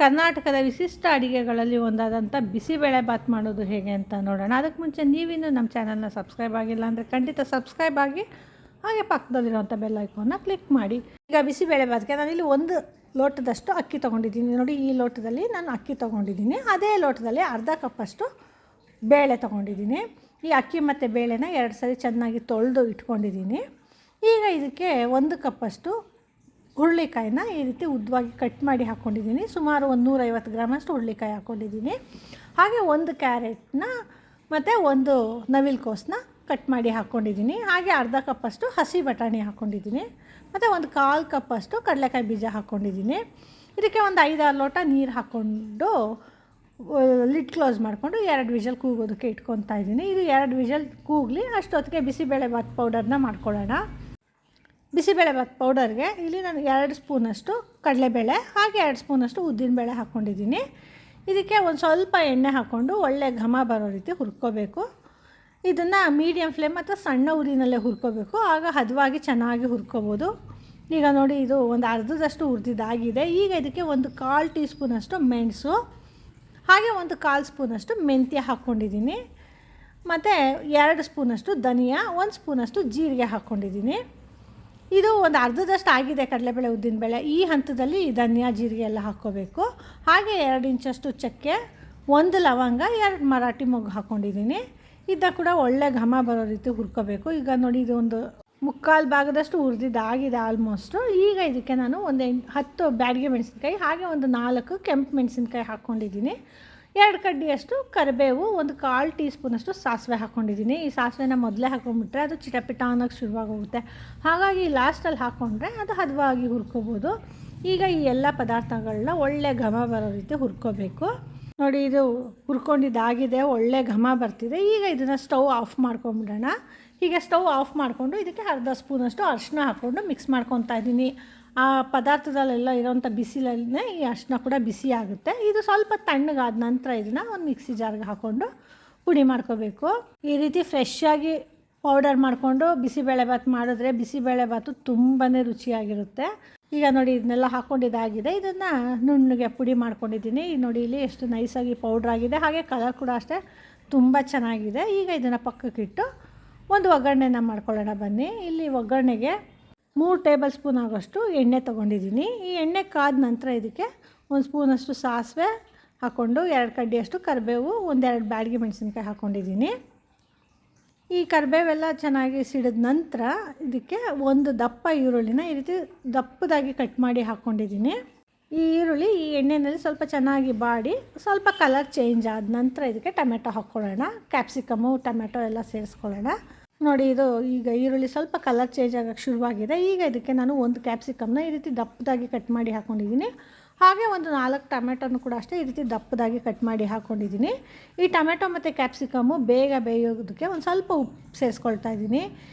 ಕರ್ನಾಟಕದ ವಿಶಿಷ್ಟ ಅಡುಗೆಗಳಲ್ಲಿ ಒಂದಾದಂಥ ಬಿಸಿಬೇಳೆಬಾತ್ ಮಾಡೋದು ಹೇಗೆ ಅಂತ ನೋಡೋಣ. ಅದಕ್ಕೆ ಮುಂಚೆ ನೀವಿನ್ನೂ ನಮ್ಮ ಚಾನಲ್ನ ಸಬ್ಸ್ಕ್ರೈಬ್ ಆಗಿಲ್ಲ ಅಂದರೆ ಖಂಡಿತ ಸಬ್ಸ್ಕ್ರೈಬ್ ಆಗಿ, ಹಾಗೆ ಪಕ್ಕದಲ್ಲಿರುವಂಥ ಬೆಲ್ ಐಕಾನ್ನ ಕ್ಲಿಕ್ ಮಾಡಿ. ಈಗ ಬಿಸಿಬೇಳೆಬಾತ್ಗೆ ನಾನಿಲ್ಲಿ 1 ಲೋಟದಷ್ಟು ಅಕ್ಕಿ ತೊಗೊಂಡಿದ್ದೀನಿ. ನೋಡಿ, ಈ ಲೋಟದಲ್ಲಿ ನಾನು ಅಕ್ಕಿ ತೊಗೊಂಡಿದ್ದೀನಿ. ಅದೇ ಲೋಟದಲ್ಲಿ ಅರ್ಧ ಕಪ್ಪಷ್ಟು ಬೇಳೆ ತೊಗೊಂಡಿದ್ದೀನಿ. ಈ ಅಕ್ಕಿ ಮತ್ತು ಬೇಳೆನ 2 ಸರಿ ಚೆನ್ನಾಗಿ ತೊಳೆದು ಇಟ್ಕೊಂಡಿದ್ದೀನಿ. ಈಗ ಇದಕ್ಕೆ 1 ಕಪ್ಪಷ್ಟು ಹುರುಳಿಕಾಯಿನ ಈ ರೀತಿ ಉದ್ದವಾಗಿ ಕಟ್ ಮಾಡಿ ಹಾಕ್ಕೊಂಡಿದ್ದೀನಿ. ಸುಮಾರು 150 ಗ್ರಾಮಷ್ಟು ಹುರುಳಿಕಾಯಿ ಹಾಕ್ಕೊಂಡಿದ್ದೀನಿ. ಹಾಗೆ 1 ಕ್ಯಾರೆಟ್ನ ಮತ್ತು 1 ನವಿಲುಕೋಸನ್ನ ಕಟ್ ಮಾಡಿ ಹಾಕ್ಕೊಂಡಿದ್ದೀನಿ. ಹಾಗೆ ಅರ್ಧ ಕಪ್ಪಷ್ಟು ಹಸಿ ಬಟಾಣಿ ಹಾಕ್ಕೊಂಡಿದ್ದೀನಿ. ಮತ್ತು 1/4 ಕಪ್ಪಷ್ಟು ಕಡಲೆಕಾಯಿ ಬೀಜ ಹಾಕ್ಕೊಂಡಿದ್ದೀನಿ. ಇದಕ್ಕೆ 5-6 ಲೋಟ ನೀರು ಹಾಕ್ಕೊಂಡು ಲಿಡ್ ಕ್ಲೋಸ್ ಮಾಡಿಕೊಂಡು 2 ವಿಷಲ್ ಕೂಗೋದಕ್ಕೆ ಇಟ್ಕೊತಾ ಇದ್ದೀನಿ. ಇದು 2 ವಿಷಲ್ ಕೂಗಲಿ ಅಷ್ಟೊತ್ತಿಗೆ ಬಿಸಿಬೇಳೆಬಾತ್ ಪೌಡರ್ನ ಮಾಡ್ಕೊಳ್ಳೋಣ. ಬಿಸಿಬೇಳೆಬಾತ್ ಪೌಡರ್ಗೆ ಇಲ್ಲಿ ನಾನು 2 ಸ್ಪೂನಷ್ಟು ಕಡಲೆಬೇಳೆ ಹಾಗೆ 2 ಸ್ಪೂನಷ್ಟು ಉದ್ದಿನಬೇಳೆ ಹಾಕ್ಕೊಂಡಿದ್ದೀನಿ. ಇದಕ್ಕೆ ಒಂದು ಸ್ವಲ್ಪ ಎಣ್ಣೆ ಹಾಕ್ಕೊಂಡು ಒಳ್ಳೆ ಘಮ ಬರೋ ರೀತಿ ಹುರ್ಕೋಬೇಕು. ಇದನ್ನು ಮೀಡಿಯಮ್ ಫ್ಲೇಮ್ ಅಥವಾ ಸಣ್ಣ ಉರಿನಲ್ಲೇ ಹುರ್ಕೋಬೇಕು, ಆಗ ಹದವಾಗಿ ಚೆನ್ನಾಗಿ ಹುರ್ಕೋಬೋದು. ಈಗ ನೋಡಿ, ಇದು ಒಂದು ಅರ್ಧದಷ್ಟು ಹುರಿದಿದ್ದಾಗಿದೆ. ಈಗ ಇದಕ್ಕೆ 1/4 ಟೀ ಸ್ಪೂನಷ್ಟು ಮೆಣಸು ಹಾಗೆ 1/4 ಸ್ಪೂನಷ್ಟು ಮೆಂತ್ಯ ಹಾಕ್ಕೊಂಡಿದ್ದೀನಿ. ಮತ್ತು 2 ಸ್ಪೂನಷ್ಟು ಧನಿಯಾ, 1 ಸ್ಪೂನಷ್ಟು ಜೀರಿಗೆ ಹಾಕ್ಕೊಂಡಿದ್ದೀನಿ. ಇದು ಒಂದು ಅರ್ಧದಷ್ಟು ಆಗಿದೆ ಕಡಲೆಬೇಳೆ ಉದ್ದಿನಬೇಳೆ. ಈ ಹಂತದಲ್ಲಿ ಧನಿಯಾ ಜೀರಿಗೆ ಎಲ್ಲ ಹಾಕ್ಕೋಬೇಕು. ಹಾಗೆ 2 ಇಂಚಷ್ಟು ಚಕ್ಕೆ, 1 ಲವಂಗ, 2 ಮರಾಠಿ ಮೊಗ್ಗು ಹಾಕ್ಕೊಂಡಿದ್ದೀನಿ. ಇದನ್ನ ಕೂಡ ಒಳ್ಳೆ ಘಮ ಬರೋ ರೀತಿ ಹುರ್ಕೋಬೇಕು. ಈಗ ನೋಡಿ, ಇದು ಒಂದು 3/4 ಭಾಗದಷ್ಟು ಹುರಿದಿದ್ದಾಗಿದೆ ಆಲ್ಮೋಸ್ಟು. ಈಗ ಇದಕ್ಕೆ ನಾನು 10 ಬ್ಯಾಡಗಿ ಮೆಣಸಿನ್ಕಾಯಿ ಹಾಗೆ 4 ಕೆಂಪು ಮೆಣಸಿನ್ಕಾಯಿ ಹಾಕ್ಕೊಂಡಿದ್ದೀನಿ. 2 ಕಡ್ಡಿಯಷ್ಟು ಕರಿಬೇವು, 1/4 ಟೀ ಸ್ಪೂನಷ್ಟು ಸಾಸಿವೆ ಹಾಕ್ಕೊಂಡಿದ್ದೀನಿ. ಈ ಸಾಸಿವೆನ ಮೊದಲೇ ಹಾಕ್ಕೊಂಡ್ಬಿಟ್ರೆ ಅದು ಚಿಟಪಿಟ ಅನ್ನೋಕ್ಕೆ ಶುರುವಾಗೋಗುತ್ತೆ. ಹಾಗಾಗಿ ಲಾಸ್ಟಲ್ಲಿ ಹಾಕ್ಕೊಂಡ್ರೆ ಅದು ಹದವಾಗಿ ಹುರ್ಕೋಬೋದು. ಈಗ ಈ ಎಲ್ಲ ಪದಾರ್ಥಗಳನ್ನ ಒಳ್ಳೆ ಘಮ ಬರೋ ರೀತಿ ಹುರ್ಕೋಬೇಕು. ನೋಡಿ, ಇದು ಹುರ್ಕೊಂಡಿದ್ದಾಗಿದೆ, ಒಳ್ಳೆ ಘಮ ಬರ್ತಿದೆ. ಈಗ ಇದನ್ನು ಸ್ಟವ್ ಆಫ್ ಮಾಡ್ಕೊಂಬಿಡೋಣ. ಹೀಗೆ ಸ್ಟವ್ ಆಫ್ ಮಾಡಿಕೊಂಡು ಇದಕ್ಕೆ ಅರ್ಧ ಸ್ಪೂನಷ್ಟು ಅರಿಶಿನ ಹಾಕ್ಕೊಂಡು ಮಿಕ್ಸ್ ಮಾಡ್ಕೊತಾ ಇದ್ದೀನಿ. ಆ ಪದಾರ್ಥದಲ್ಲೆಲ್ಲ ಇರೋವಂಥ ಬಿಸಿಲಲ್ಲೇ ಈ ಅರಿಶಿನ ಕೂಡ ಬಿಸಿ ಆಗುತ್ತೆ. ಇದು ಸ್ವಲ್ಪ ತಣ್ಣಗಾದ ನಂತರ ಇದನ್ನು ಒಂದು ಮಿಕ್ಸಿ ಜಾರ್ಗೆ ಹಾಕ್ಕೊಂಡು ಪುಡಿ ಮಾಡ್ಕೋಬೇಕು. ಈ ರೀತಿ ಫ್ರೆಶ್ಶಾಗಿ ಪೌಡರ್ ಮಾಡಿಕೊಂಡು ಬಿಸಿಬೇಳೆಬಾತ್ ಮಾಡಿದ್ರೆ ಬಿಸಿಬೇಳೆಬಾತು ತುಂಬಾ ರುಚಿಯಾಗಿರುತ್ತೆ. ಈಗ ನೋಡಿ, ಇದನ್ನೆಲ್ಲ ಹಾಕ್ಕೊಂಡಿದ್ದಾಗಿದೆ. ಇದನ್ನು ನುಣ್ಣಗೆ ಪುಡಿ ಮಾಡ್ಕೊಂಡಿದ್ದೀನಿ. ನೋಡಿ, ಇಲ್ಲಿ ಎಷ್ಟು ನೈಸಾಗಿ ಪೌಡ್ರ್ ಆಗಿದೆ. ಹಾಗೆ ಕಲರ್ ಕೂಡ ಅಷ್ಟೇ ತುಂಬ ಚೆನ್ನಾಗಿದೆ. ಈಗ ಇದನ್ನು ಪಕ್ಕಕ್ಕಿಟ್ಟು ಒಂದು ಒಗ್ಗರಣೆನ ಮಾಡ್ಕೊಳ್ಳೋಣ ಬನ್ನಿ. ಇಲ್ಲಿ ಒಗ್ಗರಣೆಗೆ 3 ಟೇಬಲ್ ಸ್ಪೂನ್ ಆಗೋಷ್ಟು ಎಣ್ಣೆ ತೊಗೊಂಡಿದ್ದೀನಿ. ಈ ಎಣ್ಣೆ ಕಾದ ನಂತರ ಇದಕ್ಕೆ 1 ಸ್ಪೂನಷ್ಟು ಸಾಸಿವೆ ಹಾಕ್ಕೊಂಡು 2 ಕಡ್ಡಿಯಷ್ಟು ಕರಿಬೇವು, 1-2 ಬ್ಯಾಡಗಿ ಮೆಣಸಿನ್ಕಾಯಿ ಹಾಕ್ಕೊಂಡಿದ್ದೀನಿ. ಈ ಕರಿಬೇವೆಲ್ಲ ಚೆನ್ನಾಗಿ ಸಿಡಿದ ನಂತರ ಇದಕ್ಕೆ 1 ದಪ್ಪ ಈರುಳ್ಳಿನ ಈ ರೀತಿ ದಪ್ಪದಾಗಿ ಕಟ್ ಮಾಡಿ ಹಾಕ್ಕೊಂಡಿದ್ದೀನಿ. ಈ ಈರುಳ್ಳಿ ಈ ಎಣ್ಣೆಯಲ್ಲಿ ಸ್ವಲ್ಪ ಚೆನ್ನಾಗಿ ಬಾಡಿ ಸ್ವಲ್ಪ ಕಲರ್ ಚೇಂಜ್ ಆದ ನಂತರ ಇದಕ್ಕೆ ಟೊಮೆಟೊ ಹಾಕ್ಕೊಳ್ಳೋಣ. ಕ್ಯಾಪ್ಸಿಕಮ್ಮು, ಟೊಮೆಟೊ ಎಲ್ಲ ಸೇರಿಸ್ಕೊಳ್ಳೋಣ. ನೋಡಿ, ಇದು ಈಗ ಈರುಳ್ಳಿ ಸ್ವಲ್ಪ ಕಲರ್ ಚೇಂಜ್ ಆಗೋಕ್ಕೆ ಶುರುವಾಗಿದೆ. ಈಗ ಇದಕ್ಕೆ ನಾನು 1 ಕ್ಯಾಪ್ಸಿಕಮ್ನ ಈ ರೀತಿ ದಪ್ಪದಾಗಿ ಕಟ್ ಮಾಡಿ ಹಾಕ್ಕೊಂಡಿದ್ದೀನಿ. ಹಾಗೆ 4 ಟೊಮೆಟೊನು ಕೂಡ ಅಷ್ಟೇ ಈ ರೀತಿ ದಪ್ಪದಾಗಿ ಕಟ್ ಮಾಡಿ ಹಾಕ್ಕೊಂಡಿದ್ದೀನಿ. ಈ ಟೊಮೆಟೊ ಮತ್ತು ಕ್ಯಾಪ್ಸಿಕಮ್ಮು ಬೇಗ ಬೇಯೋದಕ್ಕೆ ಒಂದು ಸ್ವಲ್ಪ ಉಪ್ಪು ಸೇರಿಸ್ಕೊಳ್ತಾ ಇದ್ದೀನಿ.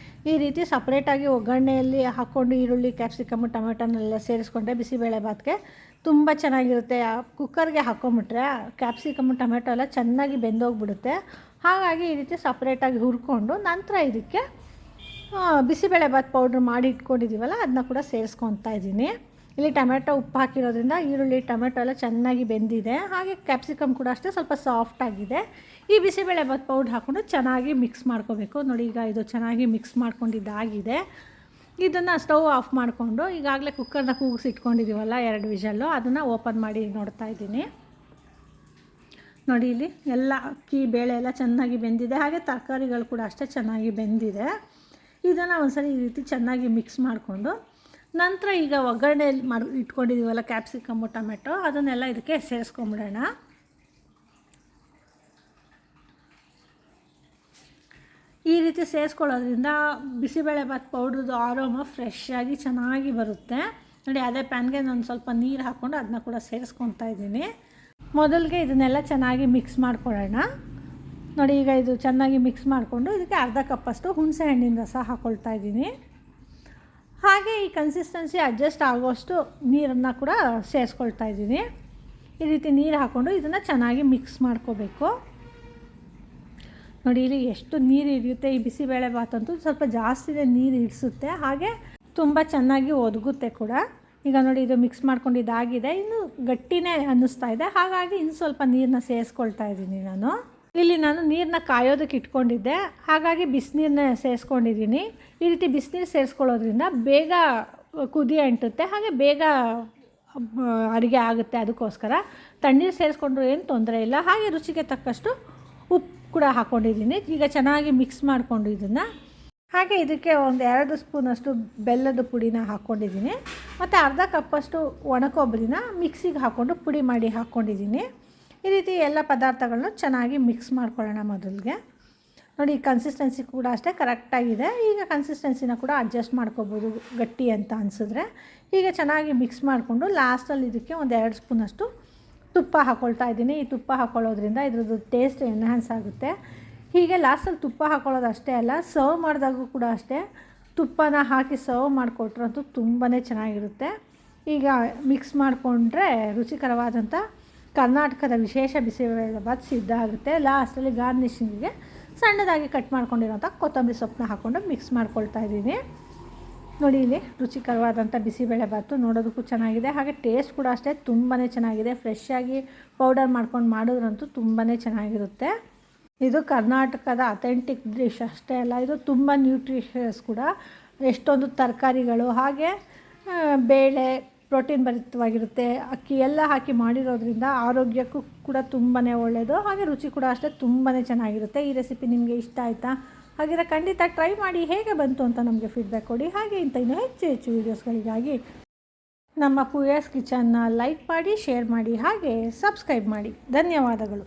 ಈ ರೀತಿ ಸಪ್ರೇಟಾಗಿ ಒಗ್ಗರಣೆಯಲ್ಲಿ ಹಾಕ್ಕೊಂಡು ಈರುಳ್ಳಿ, ಕ್ಯಾಪ್ಸಿಕಮ್ಮು, ಟೊಮೆಟೊನೆಲ್ಲ ಸೇರಿಸ್ಕೊಂಡ್ರೆ ಬಿಸಿಬೇಳೆಬಾತ್ಗೆ ತುಂಬ ಚೆನ್ನಾಗಿರುತ್ತೆ. ಕುಕ್ಕರ್ಗೆ ಹಾಕ್ಕೊಂಬಿಟ್ರೆ ಕ್ಯಾಪ್ಸಿಕಮ್ಮು, ಟೊಮೆಟೊ ಎಲ್ಲ ಚೆನ್ನಾಗಿ ಬೆಂದೋಗ್ಬಿಡುತ್ತೆ. ಹಾಗಾಗಿ ಈ ರೀತಿ ಸಪ್ರೇಟಾಗಿ ಹುರ್ಕೊಂಡು ನಂತರ ಇದಕ್ಕೆ ಬಿಸಿಬೇಳೆಬಾತ್ ಪೌಡ್ರ್ ಮಾಡಿ ಇಟ್ಕೊಂಡಿದ್ದೀವಲ್ಲ ಅದನ್ನ ಕೂಡ ಸೇರಿಸ್ಕೊತಾ ಇದ್ದೀನಿ. ಇಲ್ಲಿ ಟೊಮೆಟೊ ಉಪ್ಪು ಹಾಕಿರೋದ್ರಿಂದ ಈರುಳ್ಳಿ, ಟೊಮೆಟೊ ಎಲ್ಲ ಚೆನ್ನಾಗಿ ಬೆಂದಿದೆ. ಹಾಗೆ ಕ್ಯಾಪ್ಸಿಕಮ್ ಕೂಡ ಅಷ್ಟೇ ಸ್ವಲ್ಪ ಸಾಫ್ಟಾಗಿದೆ. ಈ ಬಿಸಿಬೇಳೆಬಾತ್ ಪೌಡ್ರ್ ಹಾಕ್ಕೊಂಡು ಚೆನ್ನಾಗಿ ಮಿಕ್ಸ್ ಮಾಡ್ಕೋಬೇಕು. ನೋಡಿ, ಈಗ ಇದು ಚೆನ್ನಾಗಿ ಮಿಕ್ಸ್ ಮಾಡ್ಕೊಂಡಿದ್ದಾಗಿದೆ. ಇದನ್ನು ಸ್ಟವ್ ಆಫ್ ಮಾಡಿಕೊಂಡು ಈಗಾಗಲೇ ಕುಕ್ಕರ್ನ ಕೂಗಿಸಿಟ್ಕೊಂಡಿದ್ದೀವಲ್ಲ 2 ವಿಷಲ್ಲು, ಅದನ್ನು ಓಪನ್ ಮಾಡಿ ನೋಡ್ತಾ ಇದ್ದೀನಿ. ನೋಡಿ, ಇಲ್ಲಿ ಎಲ್ಲ ಅಕ್ಕಿ ಬೇಳೆ ಎಲ್ಲ ಚೆನ್ನಾಗಿ ಬೆಂದಿದೆ. ಹಾಗೆ ತರಕಾರಿಗಳು ಕೂಡ ಅಷ್ಟೇ ಚೆನ್ನಾಗಿ ಬೆಂದಿದೆ. ಇದನ್ನು ಒಂದ್ಸರಿ ಈ ರೀತಿ ಚೆನ್ನಾಗಿ ಮಿಕ್ಸ್ ಮಾಡಿಕೊಂಡು ನಂತರ ಈಗ ಒಗ್ಗರಣೆಯಲ್ಲಿ ಇಟ್ಕೊಂಡಿದ್ದೀವಲ್ಲ ಕ್ಯಾಪ್ಸಿಕಮ್ಮು, ಟೊಮೆಟೊ, ಅದನ್ನೆಲ್ಲ ಇದಕ್ಕೆ ಸೇರಿಸ್ಕೊಂಬಿಡೋಣ. ಈ ರೀತಿ ಸೇರಿಸ್ಕೊಳ್ಳೋದ್ರಿಂದ ಬಿಸಿಬೇಳೆಬಾತ್ ಪೌಡ್ರದ್ದು ಆರೋಮ ಫ್ರೆಶ್ಶಾಗಿ ಚೆನ್ನಾಗಿ ಬರುತ್ತೆ. ನೋಡಿ, ಅದೇ ಪ್ಯಾನ್ಗೆ ನಾನು ಸ್ವಲ್ಪ ನೀರು ಹಾಕ್ಕೊಂಡು ಅದನ್ನ ಕೂಡ ಸೇರಿಸ್ಕೊತಾ ಇದ್ದೀನಿ. ಮೊದಲಿಗೆ ಇದನ್ನೆಲ್ಲ ಚೆನ್ನಾಗಿ ಮಿಕ್ಸ್ ಮಾಡ್ಕೊಳ್ಳೋಣ. ನೋಡಿ, ಈಗ ಇದು ಚೆನ್ನಾಗಿ ಮಿಕ್ಸ್ ಮಾಡಿಕೊಂಡು ಇದಕ್ಕೆ ಅರ್ಧ ಕಪ್ಪಷ್ಟು ಹುಣಸೆ ಹಣ್ಣಿನ ರಸ ಹಾಕ್ಕೊಳ್ತಾ ಇದ್ದೀನಿ. ಹಾಗೆ ಈ ಕನ್ಸಿಸ್ಟೆನ್ಸಿ ಅಡ್ಜಸ್ಟ್ ಆಗೋಷ್ಟು ನೀರನ್ನು ಕೂಡ ಸೇರಿಸ್ಕೊಳ್ತಾ ಇದ್ದೀನಿ. ಈ ರೀತಿ ನೀರು ಹಾಕ್ಕೊಂಡು ಇದನ್ನು ಚೆನ್ನಾಗಿ ಮಿಕ್ಸ್ ಮಾಡ್ಕೋಬೇಕು. ನೋಡಿ, ಇಲ್ಲಿ ಎಷ್ಟು ನೀರು ಹಿಡಿಯುತ್ತೆ. ಈ ಬಿಸಿಬೇಳೆಬಾತ್ ಅಂತೂ ಸ್ವಲ್ಪ ಜಾಸ್ತಿನೇ ನೀರು ಹಿಡಿಸುತ್ತೆ. ಹಾಗೆ ತುಂಬ ಚೆನ್ನಾಗಿ ಒದಗುತ್ತೆ ಕೂಡ. ಈಗ ನೋಡಿ ಇದು ಮಿಕ್ಸ್ ಮಾಡ್ಕೊಂಡಿದ್ದಾಗಿದೆ, ಇನ್ನು ಗಟ್ಟಿನೇ ಅನ್ನಿಸ್ತಾ ಇದೆ. ಹಾಗಾಗಿ ಇನ್ನು ಸ್ವಲ್ಪ ನೀರನ್ನ ಸೇರಿಸ್ಕೊಳ್ತಾ ಇದ್ದೀನಿ ನಾನು. ಇಲ್ಲಿ ನಾನು ನೀರನ್ನ ಕಾಯೋದಕ್ಕೆ ಇಟ್ಕೊಂಡಿದ್ದೆ, ಹಾಗಾಗಿ ಬಿಸಿನೀರನ್ನ ಸೇರಿಸ್ಕೊಂಡಿದ್ದೀನಿ. ಈ ರೀತಿ ಬಿಸಿನೀರು ಸೇರಿಸ್ಕೊಳ್ಳೋದ್ರಿಂದ ಬೇಗ ಕುದಿ ಅಂಟುತ್ತೆ, ಹಾಗೆ ಬೇಗ ಅಡುಗೆ ಆಗುತ್ತೆ. ಅದಕ್ಕೋಸ್ಕರ ತಣ್ಣೀರು ಸೇರಿಸ್ಕೊಂಡ್ರೂ ಏನು ತೊಂದರೆ ಇಲ್ಲ. ಹಾಗೆ ರುಚಿಗೆ ತಕ್ಕಷ್ಟು ಉಪ್ಪು ಕೂಡ ಹಾಕ್ಕೊಂಡಿದ್ದೀನಿ. ಈಗ ಚೆನ್ನಾಗಿ ಮಿಕ್ಸ್ ಮಾಡಿಕೊಂಡು ಇದನ್ನು, ಹಾಗೆ ಇದಕ್ಕೆ ಒಂದು 2 ಸ್ಪೂನಷ್ಟು ಬೆಲ್ಲದ ಪುಡಿನ ಹಾಕ್ಕೊಂಡಿದ್ದೀನಿ. ಮತ್ತು ಅರ್ಧ ಕಪ್ಪಷ್ಟು ಒಣಕೊಬ್ಬರಿನ ಮಿಕ್ಸಿಗೆ ಹಾಕ್ಕೊಂಡು ಪುಡಿ ಮಾಡಿ ಹಾಕ್ಕೊಂಡಿದ್ದೀನಿ. ಈ ರೀತಿ ಎಲ್ಲ ಪದಾರ್ಥಗಳನ್ನ ಚೆನ್ನಾಗಿ ಮಿಕ್ಸ್ ಮಾಡ್ಕೊಳ್ಳೋಣ ಮೊದಲಿಗೆ. ನೋಡಿ ಕನ್ಸಿಸ್ಟೆನ್ಸಿ ಕೂಡ ಅಷ್ಟೇ ಕರೆಕ್ಟಾಗಿದೆ. ಈಗ ಕನ್ಸಿಸ್ಟೆನ್ಸಿನ ಕೂಡ ಅಡ್ಜಸ್ಟ್ ಮಾಡ್ಕೋಬೋದು ಗಟ್ಟಿ ಅಂತ ಅನಿಸಿದ್ರೆ. ಈಗ ಚೆನ್ನಾಗಿ ಮಿಕ್ಸ್ ಮಾಡಿಕೊಂಡು ಲಾಸ್ಟಲ್ಲಿ ಇದಕ್ಕೆ ಒಂದು 2 ಸ್ಪೂನಷ್ಟು ತುಪ್ಪ ಹಾಕ್ಕೊಳ್ತಾ ಇದ್ದೀನಿ. ಈ ತುಪ್ಪ ಹಾಕ್ಕೊಳ್ಳೋದ್ರಿಂದ ಇದ್ರದ್ದು ಟೇಸ್ಟ್ ಎನ್ಹಾನ್ಸ್ ಆಗುತ್ತೆ. ಹೀಗೆ ಲಾಸ್ಟಲ್ಲಿ ತುಪ್ಪ ಹಾಕ್ಕೊಳ್ಳೋದು ಅಷ್ಟೇ ಅಲ್ಲ, ಸರ್ವ್ ಮಾಡಿದಾಗೂ ಕೂಡ ಅಷ್ಟೇ ತುಪ್ಪನ ಹಾಕಿ ಸರ್ವ್ ಮಾಡಿಕೊಟ್ರಂತೂ ತುಂಬಾ ಚೆನ್ನಾಗಿರುತ್ತೆ. ಈಗ ಮಿಕ್ಸ್ ಮಾಡಿಕೊಂಡ್ರೆ ರುಚಿಕರವಾದಂಥ ಕರ್ನಾಟಕದ ವಿಶೇಷ ಬಿಸಿಬೇಳೆಬಾತ್ ಸಿದ್ಧ ಆಗುತ್ತೆ. ಲಾಸ್ಟಲ್ಲಿ ಗಾರ್ನಿಷಿಂಗಿಗೆ ಸಣ್ಣದಾಗಿ ಕಟ್ ಮಾಡ್ಕೊಂಡಿರೋಂಥ ಕೊತ್ತಂಬರಿ ಸೊಪ್ಪನ್ನ ಹಾಕ್ಕೊಂಡು ಮಿಕ್ಸ್ ಮಾಡ್ಕೊಳ್ತಾ ಇದ್ದೀನಿ. ನೋಡಿ ಇಲ್ಲಿ ರುಚಿಕರವಾದಂಥ ಬಿಸಿಬೇಳೆಬಾತು ನೋಡೋದಕ್ಕೂ ಚೆನ್ನಾಗಿದೆ, ಹಾಗೆ ಟೇಸ್ಟ್ ಕೂಡ ಅಷ್ಟೇ ತುಂಬಾ ಚೆನ್ನಾಗಿದೆ. ಫ್ರೆಶ್ಶಾಗಿ ಪೌಡರ್ ಮಾಡ್ಕೊಂಡು ಮಾಡಿದ್ರಂತೂ ತುಂಬಾ ಚೆನ್ನಾಗಿರುತ್ತೆ. ಇದು ಕರ್ನಾಟಕದ ಅಥೆಂಟಿಕ್ ಡಿಶ್ ಅಷ್ಟೇ ಅಲ್ಲ, ಇದು ತುಂಬ ನ್ಯೂಟ್ರಿಷಿಯಸ್ ಕೂಡ. ಎಷ್ಟೊಂದು ತರಕಾರಿಗಳು ಹಾಗೆ ಬೇಳೆ ಪ್ರೋಟೀನ್ ಭರಿತವಾಗಿರುತ್ತೆ. ಅಕ್ಕಿ ಎಲ್ಲ ಹಾಕಿ ಮಾಡಿರೋದ್ರಿಂದ ಆರೋಗ್ಯಕ್ಕೂ ಕೂಡ ತುಂಬಾ ಒಳ್ಳೆಯದು. ಹಾಗೆ ರುಚಿ ಕೂಡ ಅಷ್ಟೇ ತುಂಬಾ ಚೆನ್ನಾಗಿರುತ್ತೆ. ಈ ರೆಸಿಪಿ ನಿಮಗೆ ಇಷ್ಟ ಆಯಿತಾ? ಹಾಗಿದ್ರೆ ಖಂಡಿತ ಟ್ರೈ ಮಾಡಿ, ಹೇಗೆ ಬಂತು ಅಂತ ನಮಗೆ ಫೀಡ್ಬ್ಯಾಕ್ ಕೊಡಿ. ಹಾಗೆ ಇಂಥ ಇನ್ನೂ ಹೆಚ್ಚು ವೀಡಿಯೋಸ್ಗಳಿಗಾಗಿ ನಮ್ಮ ಪೂಯಾಸ್ ಕಿಚನ್ನ ಲೈಕ್ ಮಾಡಿ, ಶೇರ್ ಮಾಡಿ, ಹಾಗೆ ಸಬ್ಸ್ಕ್ರೈಬ್ ಮಾಡಿ. ಧನ್ಯವಾದಗಳು.